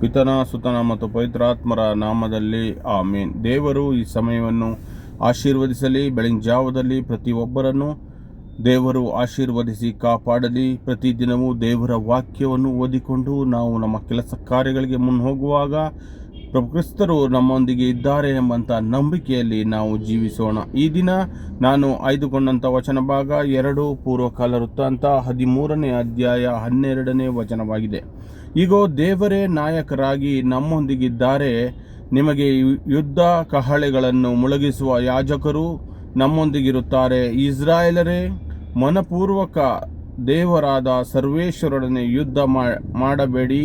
ಪಿತನ ಸುತನ ಮತ್ತು ಪವಿತ್ರಾತ್ಮರ ನಾಮದಲ್ಲಿ ಆಮೇನ್. ದೇವರು ಈ ಸಮಯವನ್ನು ಆಶೀರ್ವದಿಸಲಿ. ಬೆಳಗಿನ ಜಾವದಲ್ಲಿ ಪ್ರತಿಯೊಬ್ಬರನ್ನು ದೇವರು ಆಶೀರ್ವದಿಸಿ ಕಾಪಾಡಲಿ. ಪ್ರತಿದಿನವೂ ದೇವರ ವಾಕ್ಯವನ್ನು ಓದಿಕೊಂಡು ನಾವು ನಮ್ಮ ಕೆಲಸ ಕಾರ್ಯಗಳಿಗೆ ಹೋಗುವಾಗ ಪ್ರಭು ಕ್ರಿಸ್ತರು ನಮ್ಮೊಂದಿಗೆ ಇದ್ದಾರೆ ಎಂಬಂಥ ನಂಬಿಕೆಯಲ್ಲಿ ನಾವು ಜೀವಿಸೋಣ. ಈ ದಿನ ನಾನು ಆಯ್ದುಕೊಂಡಂಥ ವಚನ ಭಾಗ 2 ಪೂರ್ವಕಾಲ ವೃತ್ತಾಂತ 13ನೇ ಅಧ್ಯಾಯ 12ನೇ ವಚನವಾಗಿದೆ. ಈಗೋ ದೇವರೇ ನಾಯಕರಾಗಿ ನಮ್ಮೊಂದಿಗಿದ್ದಾರೆ. ನಿಮಗೆ ಯುದ್ಧ ಕಹಳೆಗಳನ್ನು ಮೊಳಗಿಸುವ ಯಾಜಕರು ನಮ್ಮೊಂದಿಗಿರುತ್ತಾರೆ. ಇಸ್ರಾಯೇಲರೇ, ಮನಪೂರ್ವಕ ದೇವರಾದ ಸರ್ವೇಶ್ವರೊಡನೆ ಯುದ್ಧ ಮಾಡಬೇಡಿ,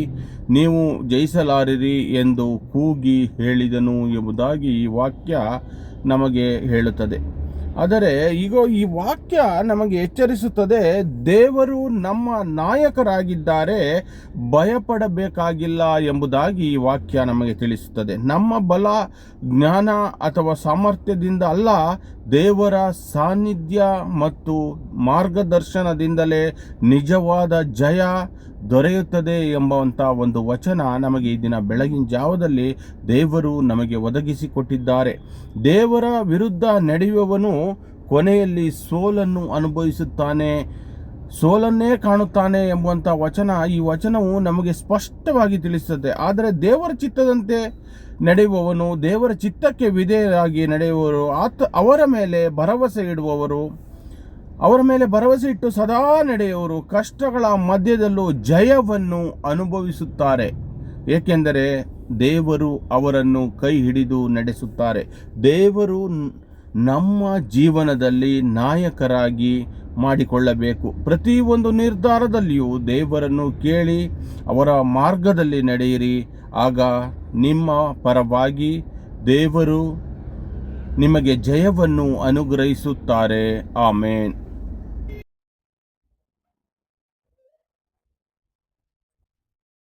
ನೀವು ಜಯಿಸಲಾರಿರಿ ಎಂದು ಕೂಗಿ ಹೇಳಿದನು ಎಂಬುದಾಗಿ ಈ ವಾಕ್ಯ ನಮಗೆ ಹೇಳುತ್ತದೆ. ಆದರೆ ಈಗ ಈ ವಾಕ್ಯ ನಮಗೆ ಎಚ್ಚರಿಸುತ್ತದೆ, ದೇವರು ನಮ್ಮ ನಾಯಕರಾಗಿದ್ದಾರೆ, ಭಯಪಡಬೇಕಾಗಿಲ್ಲ ಎಂಬುದಾಗಿ ಈ ವಾಕ್ಯ ನಮಗೆ ತಿಳಿಸುತ್ತದೆ. ನಮ್ಮ ಬಲ, ಜ್ಞಾನ ಅಥವಾ ಸಾಮರ್ಥ್ಯದಿಂದ ಅಲ್ಲ, ದೇವರ ಸಾನ್ನಿಧ್ಯ ಮತ್ತು ಮಾರ್ಗದರ್ಶನದಿಂದಲೇ ನಿಜವಾದ ಜಯ ದೊರೆಯುತ್ತದೆ ಎಂಬಂಥ ಒಂದು ವಚನ ನಮಗೆ ಈ ದಿನ ಬೆಳಗಿನ ಜಾವದಲ್ಲಿ ದೇವರು ನಮಗೆ ಒದಗಿಸಿಕೊಟ್ಟಿದ್ದಾರೆ. ದೇವರ ವಿರುದ್ಧ ನಡೆಯುವವನು ಕೊನೆಯಲ್ಲಿ ಸೋಲನ್ನು ಅನುಭವಿಸುತ್ತಾನೆ, ಸೋಲನ್ನೇ ಕಾಣುತ್ತಾನೆ ಎಂಬುವಂಥ ವಚನ, ಈ ವಚನವು ನಮಗೆ ಸ್ಪಷ್ಟವಾಗಿ ತಿಳಿಸುತ್ತದೆ. ಆದರೆ ದೇವರ ಚಿತ್ತದಂತೆ ನಡೆಯುವವನು, ದೇವರ ಚಿತ್ತಕ್ಕೆ ವಿಧೇಯರಾಗಿ ನಡೆಯುವವರು, ಅವರ ಮೇಲೆ ಭರವಸೆ ಇಡುವವರು, ಅವರ ಮೇಲೆ ಭರವಸೆ ಇಟ್ಟು ಸದಾ ನಡೆಯುವವರು ಕಷ್ಟಗಳ ಮಧ್ಯದಲ್ಲೂ ಜಯವನ್ನು ಅನುಭವಿಸುತ್ತಾರೆ. ಏಕೆಂದರೆ ದೇವರು ಅವರನ್ನು ಕೈ ಹಿಡಿದು ನಡೆಸುತ್ತಾರೆ. ದೇವರು ನಮ್ಮ ಜೀವನದಲ್ಲಿ ನಾಯಕರಾಗಿ ಮಾಡಿಕೊಳ್ಳಬೇಕು. ಪ್ರತಿಯೊಂದು ನಿರ್ಧಾರದಲ್ಲಿಯೂ ದೇವರನ್ನು ಕೇಳಿ ಅವರ ಮಾರ್ಗದಲ್ಲಿ ನಡೆಯಿರಿ. ಆಗ ನಿಮ್ಮ ಪರವಾಗಿ ದೇವರು ನಿಮಗೆ ಜಯವನ್ನು ಅನುಗ್ರಹಿಸುತ್ತಾರೆ. ಆಮೇನ್.